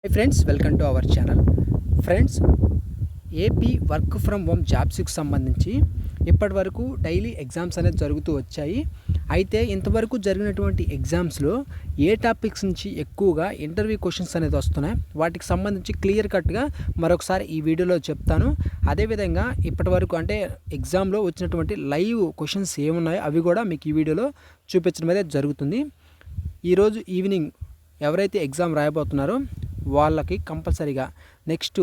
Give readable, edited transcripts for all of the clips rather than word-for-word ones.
Hi friends, welcome to our channel. Friends, AP work from home జాబ్స్కి సంబంధించి ఇప్పటి వరకు డైలీ ఎగ్జామ్స్ అనేది జరుగుతూ వచ్చాయి. అయితే ఇంతవరకు జరిగినటువంటి ఎగ్జామ్స్లో ఏ టాపిక్స్ నుంచి ఎక్కువగా ఇంటర్వ్యూ క్వశ్చన్స్ అనేది వస్తున్నాయి, వాటికి సంబంధించి క్లియర్ కట్గా మరొకసారి ఈ వీడియోలో చెప్తాను. అదేవిధంగా ఇప్పటి వరకు అంటే ఎగ్జామ్లో వచ్చినటువంటి లైవ్ క్వశ్చన్స్ ఏమున్నాయో అవి కూడా మీకు ఈ వీడియోలో చూపించడం అనేది జరుగుతుంది. ఈరోజు ఈవినింగ్ ఎవరైతే ఎగ్జామ్ రాయబోతున్నారో వాళ్ళకి కంపల్సరీగా నెక్స్ట్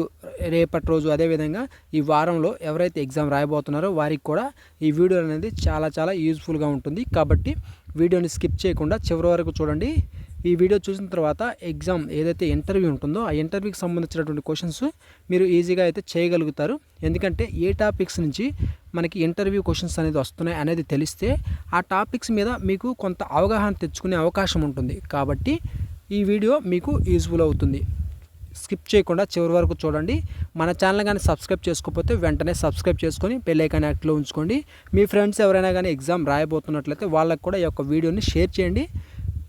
రేపటి రోజు అదేవిధంగా ఈ వారంలో ఎవరైతే ఎగ్జామ్ రాయబోతున్నారో వారికి కూడా ఈ వీడియో అనేది చాలా యూజ్ఫుల్గా ఉంటుంది. కాబట్టి వీడియోని స్కిప్ చేయకుండా చివరి వరకు చూడండి. ఈ వీడియో చూసిన తర్వాత ఎగ్జామ్ ఏదైతే ఇంటర్వ్యూ ఉంటుందో ఆ ఇంటర్వ్యూకి సంబంధించినటువంటి క్వశ్చన్స్ మీరు ఈజీగా అయితే చేయగలుగుతారు. ఎందుకంటే ఏ టాపిక్స్ నుంచి మనకి ఇంటర్వ్యూ క్వశ్చన్స్ అనేది వస్తున్నాయి అనేది తెలిస్తే ఆ టాపిక్స్ మీద మీకు కొంత అవగాహన తెచ్చుకునే అవకాశం ఉంటుంది. కాబట్టి ఈ వీడియో మీకు యూజ్ఫుల్ అవుతుంది. స్కిప్ చేయకుండా చివరి వరకు చూడండి. మన ఛానల్ కానీ సబ్స్క్రైబ్ చేసుకోకపోతే వెంటనే సబ్స్క్రైబ్ చేసుకొని బెల్ ఐకాన్ యాక్టివ్లో ఉంచుకోండి. మీ ఫ్రెండ్స్ ఎవరైనా కానీ ఎగ్జామ్ రాయబోతున్నట్లయితే వాళ్ళకు కూడా ఈ యొక్క వీడియోని షేర్ చేయండి.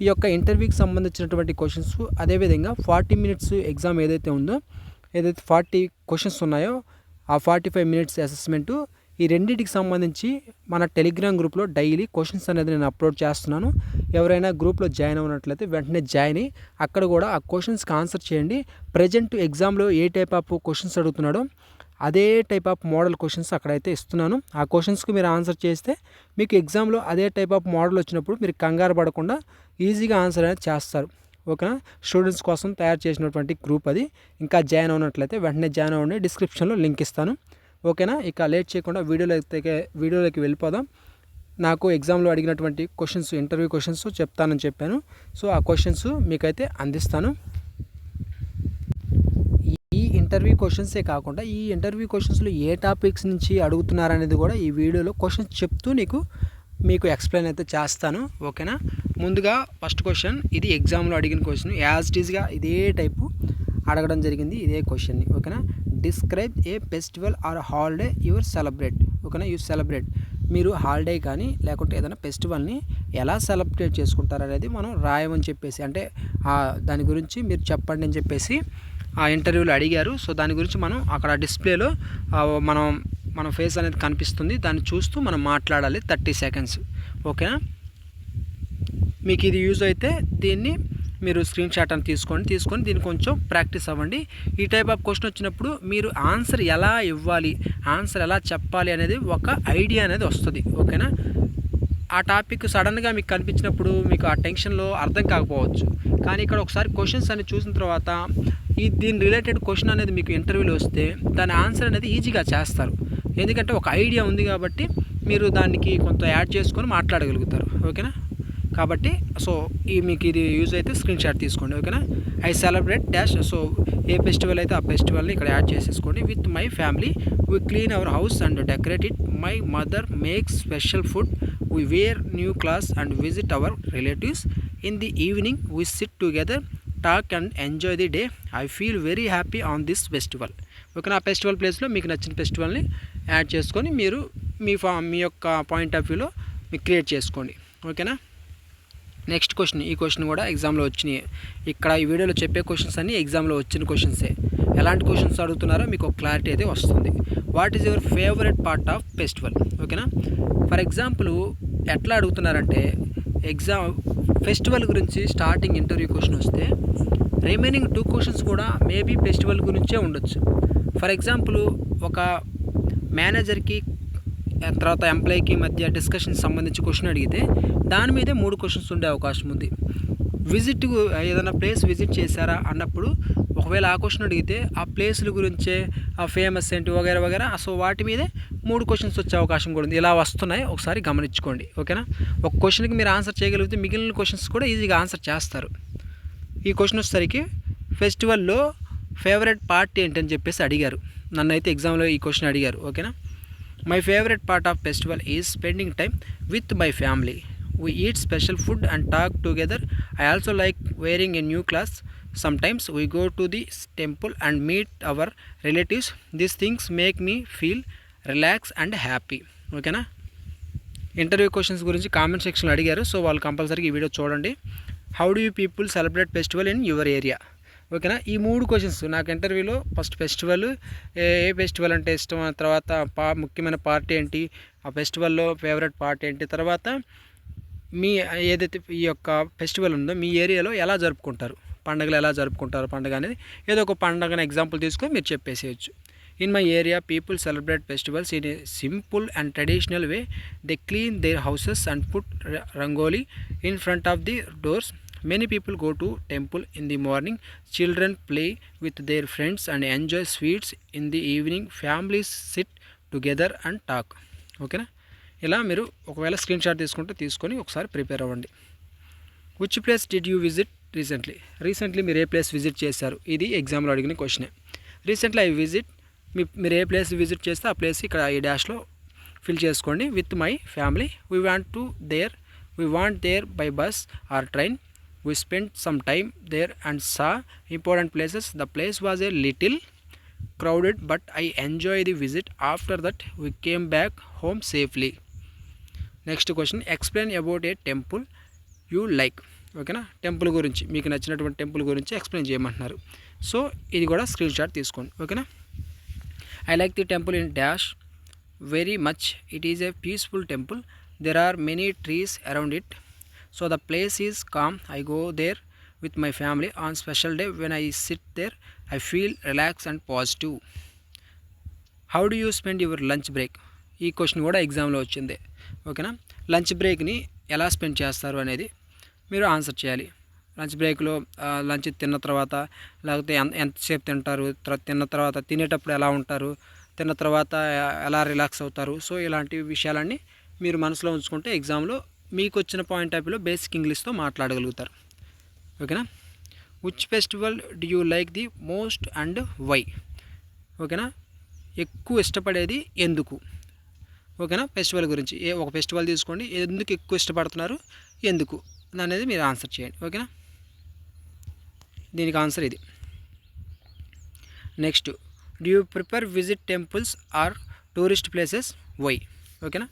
ఈ యొక్క ఇంటర్వ్యూకి సంబంధించినటువంటి క్వశ్చన్స్ అదేవిధంగా 40 మినిట్స్ ఎగ్జామ్ ఏదైతే ఉందో, ఏదైతే 40 క్వశ్చన్స్ ఉన్నాయో ఆ 45 మినిట్స్ అసెస్మెంటు, ఈ రెండింటికి సంబంధించి మన టెలిగ్రామ్ గ్రూప్లో డైలీ క్వశ్చన్స్ అనేది నేను అప్లోడ్ చేస్తున్నాను. ఎవరైనా గ్రూప్లో జాయిన్ అవునట్లయితే వెంటనే జాయిన్ అయ్యి అక్కడ కూడా ఆ క్వశ్చన్స్కి ఆన్సర్ చేయండి. ప్రజెంట్ ఎగ్జామ్లో ఏ టైప్ ఆఫ్ క్వశ్చన్స్ అడుగుతున్నాడో అదే టైప్ ఆఫ్ మోడల్ క్వశ్చన్స్ అక్కడైతే ఇస్తున్నాను. ఆ క్వశ్చన్స్కి మీరు ఆన్సర్ చేస్తే మీకు ఎగ్జామ్లో అదే టైప్ ఆఫ్ మోడల్ వచ్చినప్పుడు మీరు కంగారు పడకుండా ఈజీగా ఆన్సర్ అనేది చేస్తారు. ఓకేనా? స్టూడెంట్స్ కోసం తయారు చేసినటువంటి గ్రూప్ అది. ఇంకా జాయిన్ అవునట్లయితే వెంటనే జాయిన్ అవ్వండి. డిస్క్రిప్షన్లో లింక్ ఇస్తాను. ఓకేనా? ఇక లేట్ చేయకుండా వీడియోలోకి వెళ్ళిపోదాం. నాకు ఎగ్జామ్లో అడిగినటువంటి క్వశ్చన్స్, ఇంటర్వ్యూ క్వశ్చన్స్ చెప్తానని చెప్పాను. సో ఆ క్వశ్చన్స్ మీకైతే అందిస్తాను. ఈ ఇంటర్వ్యూ క్వశ్చన్సే కాకుండా ఈ ఇంటర్వ్యూ క్వశ్చన్స్లో ఏ టాపిక్స్ నుంచి అడుగుతున్నారనేది కూడా ఈ వీడియోలో క్వశ్చన్స్ చెప్తూ మీకు ఎక్స్ప్లెయిన్ అయితే చేస్తాను. ఓకేనా? ముందుగా ఫస్ట్ క్వశ్చన్, ఇది ఎగ్జామ్లో అడిగిన క్వశ్చన్. యాజ్ ఇట్ ఈస్గా ఇదే టైపు అడగడం జరిగింది, ఇదే క్వశ్చన్ని. ఓకేనా? Describe a festival or holiday your celebrate. ఓకేనా? యూ సెలబ్రేట్, మీరు హాలిడే కానీ లేకుంటే ఏదైనా ఫెస్టివల్ని ఎలా సెలబ్రేట్ చేసుకుంటారు అనేది మనం రాయమని చెప్పేసి, అంటే దాని గురించి మీరు చెప్పండి అని చెప్పేసి ఆ ఇంటర్వ్యూలో అడిగారు. సో దాని గురించి మనం అక్కడ డిస్ప్లేలో మన ఫేస్ అనేది కనిపిస్తుంది, దాన్ని చూస్తూ మనం మాట్లాడాలి 30 సెకండ్స్. ఓకేనా? మీకు ఇది యూజ్ అయితే దీన్ని మీరు స్క్రీన్ షాట్ అని తీసుకొని దీన్ని కొంచెం ప్రాక్టీస్ అవ్వండి. ఈ టైప్ ఆఫ్ క్వశ్చన్ వచ్చినప్పుడు మీరు ఆన్సర్ ఎలా ఇవ్వాలి, ఆన్సర్ ఎలా చెప్పాలి అనేది ఒక ఐడియా అనేది వస్తుంది. ఓకేనా? ఆ టాపిక్ సడన్గా మీకు కనిపించినప్పుడు మీకు ఆ టెన్షన్లో అర్థం కాకపోవచ్చు. కానీ ఇక్కడ ఒకసారి క్వశ్చన్స్ అని చూసిన తర్వాత దీని రిలేటెడ్ క్వశ్చన్ అనేది మీకు ఇంటర్వ్యూలో వస్తే దాని ఆన్సర్ అనేది ఈజీగా చేస్తారు. ఎందుకంటే ఒక ఐడియా ఉంది కాబట్టి మీరు దానికి కొంత యాడ్ చేసుకొని మాట్లాడగలుగుతారు. ఓకేనా? కాబట్టి సో మీకు ఇది యూజ్ అయితే స్క్రీన్ షాట్ తీసుకోండి. ఓకేనా? I celebrate dash. So a festival అయితే ఆ ఫెస్టివల్ని ఇక్కడ యాడ్ చేసేసుకోండి. With my family we clean our house and decorate it. My mother makes special food. We wear new clothes and visit our relatives. In the evening we sit together, talk and enjoy the day. I feel very happy on this festival. ఓకేనా? ఆ festival ప్లేస్లో మీకు నచ్చిన ఫెస్టివల్ని add చేసుకొని మీరు మీ యొక్క point of వ్యూలో మీరు క్రియేట్ చేసుకోండి. ఓకేనా? నెక్స్ట్ క్వశ్చన్, ఈ క్వశ్చన్ కూడా ఎగ్జామ్లో వచ్చినాయి. ఇక్కడ ఈ వీడియోలో చెప్పే క్వశ్చన్స్ అన్నీ ఎగ్జామ్లో వచ్చిన క్వశ్చన్సే. ఎలాంటి క్వశ్చన్స్ అడుగుతున్నారో మీకు ఒక క్లారిటీ అయితే వస్తుంది. What is your favourite part of festival? ఓకేనా? ఫర్ ఎగ్జాంపుల్ ఎట్లా అడుగుతున్నారంటే ఫెస్టివల్ గురించి స్టార్టింగ్ ఇంటర్వ్యూ క్వశ్చన్ వస్తే రిమైనింగ్ 2 క్వశ్చన్స్ కూడా మేబీ ఫెస్టివల్ గురించే ఉండొచ్చు. ఫర్ ఎగ్జాంపుల్ ఒక మేనేజర్కి తర్వాత ఎంప్లాయీకి మధ్య డిస్కషన్ సంబంధించి క్వశ్చన్ అడిగితే దాని మీదే 3 క్వశ్చన్స్ ఉండే అవకాశం ఉంది. విజిట్, ఏదైనా ప్లేస్ విజిట్ చేశారా అన్నప్పుడు ఒకవేళ ఆ క్వశ్చన్ అడిగితే ఆ ప్లేసుల గురించే, ఆ ఫేమస్ ఏంటి వగేరా. సో వాటి మీదే 3 క్వశ్చన్స్ వచ్చే అవకాశం కూడా ఉంది. ఇలా వస్తున్నాయి, ఒకసారి గమనించుకోండి. ఓకేనా? ఒక క్వశ్చన్కి మీరు ఆన్సర్ చేయగలిగితే మిగిలిన క్వశ్చన్స్ కూడా ఈజీగా ఆన్సర్ చేస్తారు. ఈ క్వశ్చన్ వచ్చేసరికి ఫెస్టివల్లో ఫేవరెట్ పార్ట్ ఏంటని చెప్పేసి అడిగారు. నన్నైతే ఎగ్జామ్లో ఈ క్వశ్చన్ అడిగారు. ఓకేనా? My favourite part of festival is spending time with my family. We eat special food and talk together. I also like wearing a new class. Sometimes we go to the temple and meet our relatives. These things make me feel relax and happy. ఓకేనా? Interview questions గురించి comment సెక్షన్లో అడిగారు. So వాళ్ళు కంపల్సరీగా ఈ video చూడండి. How do you people celebrate festival in your area? ఓకేనా. ఈ 3 క్వశ్చన్స్ నాకు ఇంటర్వ్యూలో ఫస్ట్ ఫెస్టివల్, ఏ ఫెస్టివల్ అంటే ఇష్టం, తర్వాత ముఖ్యమైన పార్టీ ఏంటి, ఆ ఫెస్టివల్లో ఫేవరెట్ పార్టీ ఏంటి, తర్వాత మీ ఏదైతే ఈ యొక్క ఫెస్టివల్ ఉందో మీ ఏరియాలో ఎలా జరుపుకుంటారు, పండుగలు ఎలా జరుపుకుంటారు పండుగ అనేది ఏదో ఒక పండుగను ఎగ్జాంపుల్ తీసుకొని మీరు చెప్పేసేయచ్చు. In my area people celebrate festivals in a simple and traditional way. They clean their houses and put rangoli in front of the doors. Many people go to temple in the morning. Children play with their friends and enjoy sweets in the evening. Families sit together and talk. ఓకేనా. ఇలా మీరు ఒకవేళ screen shot తీసుకొని ఒకసారి prepare అవ్వండి. Which place did you visit recently మీరు ఏ place visit చేశారు, ఇది ఎగ్జామ్లో అడిగిన క్వశ్చనే. రీసెంట్లీ ఐ విజిట్, మీరు ఏ ప్లేస్ విజిట్ చేస్తే ఆ ప్లేస్ ఇక్కడ ఈ డాష్లో ఫిల్ చేసుకోండి. With my family. We want there by bus or train. We spent some time there and saw important places. The place was a little crowded but I enjoyed the visit. After that we came back home safely. Next question, explain about a temple you like. ఓకేనా. Temple గురించి మీకు నచ్చినటువంటి temple గురించి explain చేయమంటున్నారు. So ఇది కూడా screen shot తీసుకోండి. ఓకేనా. I like the temple in dash very much. It is a peaceful temple. There are many trees around it. So the place is calm. I go there with my family on special day. When I sit there, I feel relaxed and positive. How do you spend your lunch break? ఈ question కూడా ఎగ్జామ్లో వచ్చింది. ఓకేనా. Lunch బ్రేక్ని ఎలా spend చేస్తారు అనేది మీరు answer చేయాలి. లంచ్ బ్రేక్లో లంచ్ తిన్న తర్వాత లేకపోతే ఎంతసేపు తింటారు, తిన్న తర్వాత తినేటప్పుడు ఎలా ఉంటారు, తిన్న తర్వాత ఎలా రిలాక్స్ అవుతారు. సో ఇలాంటి విషయాలన్నీ మీరు మనసులో ఉంచుకుంటే ఎగ్జామ్లో మీకు వచ్చిన పాయింట్ ఆఫ్ వ్యూలో బేసిక్ ఇంగ్లీష్తో మాట్లాడగలుగుతారు. ఓకేనా. Which festival do you like the most and why. ఓకేనా. ఎక్కువ ఇష్టపడేది ఎందుకు. ఓకేనా. ఫెస్టివల్ గురించి ఒక ఫెస్టివల్ తీసుకోండి, ఎందుకు ఎక్కువ ఇష్టపడుతున్నారు, ఎందుకు అనేది మీరు ఆన్సర్ చేయండి. ఓకేనా. దీనికి ఆన్సర్ ఇది. Next, do you prefer visit temples or tourist places, why. ఓకేనా.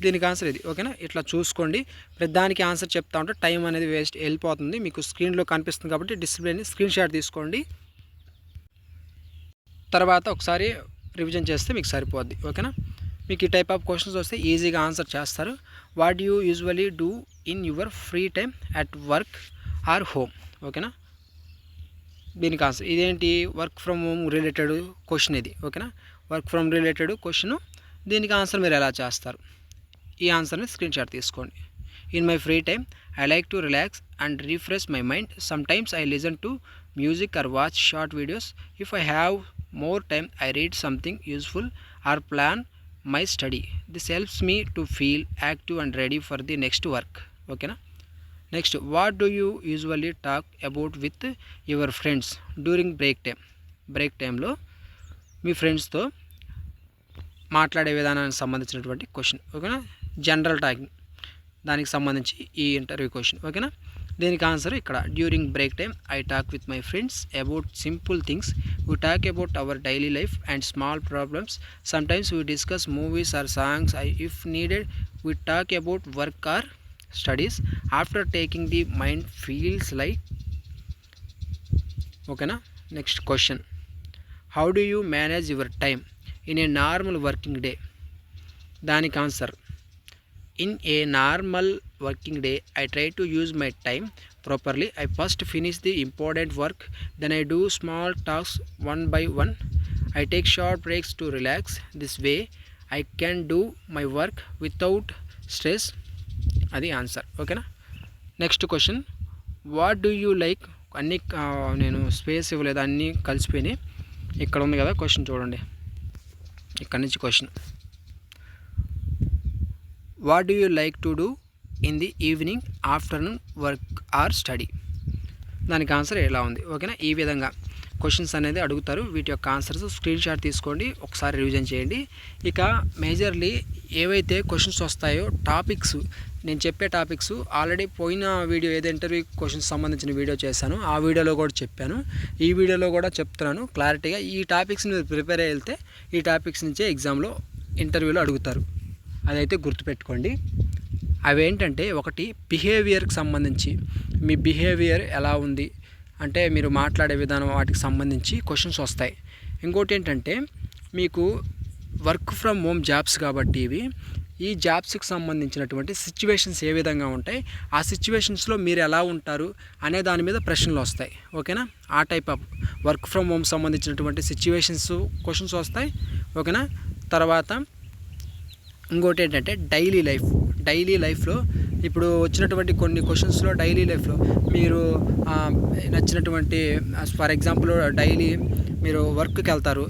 దీనికి ఆన్సర్ ఇది. ఓకేనా. ఇట్లా చూసుకోండి, ప్రతిదానికి ఆన్సర్ చెప్తా ఉంటే టైం అనేది వేస్ట్ వెళ్ళిపోతుంది. మీకు స్క్రీన్లో కనిపిస్తుంది కాబట్టి డిస్ప్లేని స్క్రీన్ షాట్ తీసుకోండి, తర్వాత ఒకసారి రివిజన్ చేస్తే మీకు సరిపోద్ది. ఓకేనా. మీకు ఈ టైప్ ఆఫ్ క్వశ్చన్స్ వస్తే ఈజీగా ఆన్సర్ చేస్తారు. What you usually do in your free time at work or home. ఓకేనా. దీనికి ఆన్సర్ ఇదేంటి, work from home related question ఇది. ఓకేనా. వర్క్ ఫ్రమ్ రిలేటెడ్ క్వశ్చన్, దీనికి ఆన్సర్ మీరు ఎలా చేస్తారు, ఈ ఆన్సర్ని స్క్రీన్ షాట్ తీసుకోండి. In my free time I like to relax and refresh my mind. Some times I listen to music or watch short videos. If I have more time I read something useful or plan my study. This helps me to feel active and ready for the next work. ఓకేనా. Next, what do you usually talk about with your friends during break టైంలో మీ ఫ్రెండ్స్తో మాట్లాడే విధానానికి సంబంధించినటువంటి question. ఓకేనా. General talking దానికి సంబంధించి ఈ ఇంటర్వ్యూ క్వశ్చన్. ఓకేనా. దీనికి ఆన్సర్ ఇక్కడ, during break time I talk with my friends about simple things. We talk about our daily life and small problems. Sometimes we discuss movies or songs. If needed we talk about work or studies. After taking the mind feels like. ఓకేనా. Next question, how do you manage your time in a normal working day. దానికి answer, in a normal working day I try to use my time properly. I first finish the important work, then I do small tasks one by one. I take short breaks to relax. This way I can do my work without stress. అది answer. ఓకేనా. Next question, what do you like. అన్నీ నేను space ఇవ్వలేదు, అన్నీ కలిసిపోయినాయి. ఇక్కడ ఉంది కదా question, చూడండి ఇక్కడ నుంచి question, what do you like to do in the evening afternoon work or study. దానికి ఆన్సర్ ఎలా ఉంది. ఓకేనా. ఈ విధంగా క్వశ్చన్స్ అనేది అడుగుతారు. వీటి యొక్క ఆన్సర్స్ స్క్రీన్ షాట్ తీసుకోండి, ఒకసారి రివిజన్ చేయండి. ఇక మేజర్లీ ఏవైతే క్వశ్చన్స్ వస్తాయో టాపిక్స్, నేను చెప్పే టాపిక్స్ ఆల్రెడీ పోయిన వీడియో ఏదో ఇంటర్వ్యూ క్వశ్చన్స్ సంబంధించిన వీడియో చేశాను, ఆ వీడియోలో కూడా చెప్పాను, ఈ వీడియోలో కూడా చెప్తున్నాను క్లారిటీగా. ఈ టాపిక్స్ మీరు ప్రిపేర్ అయ్యి వెళ్తే ఈ టాపిక్స్ నుంచే ఎగ్జామ్లో ఇంటర్వ్యూలో అడుగుతారు, అదైతే గుర్తుపెట్టుకోండి. అవేంటంటే, ఒకటి బిహేవియర్కి సంబంధించి, మీ బిహేవియర్ ఎలా ఉంది, అంటే మీరు మాట్లాడే విధానం వాటికి సంబంధించి క్వశ్చన్స్ వస్తాయి. ఇంకోటి ఏంటంటే మీకు వర్క్ ఫ్రమ్ హోమ్ జాబ్స్ కాబట్టి ఈ జాబ్స్కి సంబంధించినటువంటి సిచ్యువేషన్స్ ఏ విధంగా ఉంటాయి, ఆ సిచ్యువేషన్స్లో మీరు ఎలా ఉంటారు అనే దాని మీద ప్రశ్నలు వస్తాయి. ఓకేనా, ఆ type of work from home సంబంధించినటువంటి సిచ్యువేషన్స్ క్వశ్చన్స్ వస్తాయి. ఓకేనా, తర్వాత ఇంకోటి ఏంటంటే డైలీ లైఫ్లో ఇప్పుడు వచ్చినటువంటి కొన్ని క్వశ్చన్స్లో డైలీ లైఫ్లో మీరు నచ్చినటువంటి ఫర్ ఎగ్జాంపుల్ డైలీ మీరు వర్క్కి వెళ్తారు,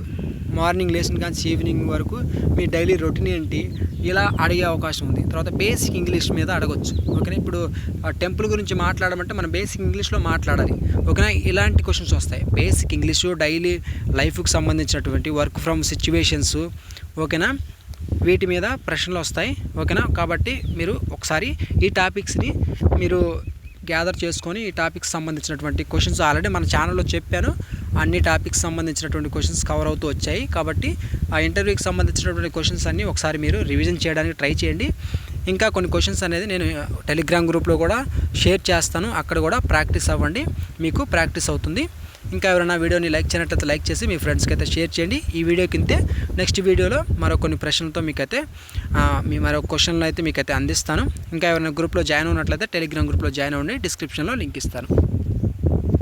మార్నింగ్ లేచిన కానీ ఈవినింగ్ వరకు మీ డైలీ రొటీన్ ఏంటి, ఇలా అడిగే అవకాశం ఉంది. తర్వాత బేసిక్ ఇంగ్లీష్ మీద అడగొచ్చు. ఓకేనా, ఇప్పుడు టెంపుల్ గురించి మాట్లాడమంటే మనం బేసిక్ ఇంగ్లీష్లో మాట్లాడాలి. ఓకేనా, ఇలాంటి క్వశ్చన్స్ వస్తాయి. బేసిక్ ఇంగ్లీషు, డైలీ లైఫ్కి సంబంధించినటువంటి వర్క్ ఫ్రమ్ సిచ్యువేషన్స్, ఓకేనా, వీటి మీద ప్రశ్నలు వస్తాయి. ఓకేనా, కాబట్టి మీరు ఒకసారి ఈ టాపిక్స్ని మీరు గ్యాదర్ చేసుకొని ఈ టాపిక్స్ సంబంధించినటువంటి క్వశ్చన్స్ ఆల్రెడీ మన ఛానల్లో చెప్పాను. అన్ని టాపిక్స్ సంబంధించినటువంటి క్వశ్చన్స్ కవర్ అవుతూ వచ్చాయి. కాబట్టి ఆ ఇంటర్వ్యూకి సంబంధించినటువంటి క్వశ్చన్స్ అన్నీ ఒకసారి మీరు రివిజన్ చేయడానికి ట్రై చేయండి. ఇంకా కొన్ని క్వశ్చన్స్ అనేది నేను టెలిగ్రామ్ గ్రూప్లో కూడా షేర్ చేస్తాను, అక్కడ కూడా ప్రాక్టీస్ అవ్వండి, మీకు ప్రాక్టీస్ అవుతుంది. ఇంకా ఎవరైనా వీడియోని లైక్ చేయనట్లయితే లైక్ చేసి మీ ఫ్రెండ్స్కి అయితే షేర్ చేయండి. ఈ వీడియో కింద నెక్స్ట్ వీడియోలో మరో కొన్ని ప్రశ్నలతో మీకైతే మరో క్వశ్చన్లు అయితే మీకైతే అందిస్తాను. ఇంకా ఎవరైనా గ్రూప్లో జాయిన్ అయినట్లయితే టెలిగ్రామ్ గ్రూప్లో జాయిన్ అవ్వండి, డిస్క్రిప్షన్లో లింక్ ఇస్తాను.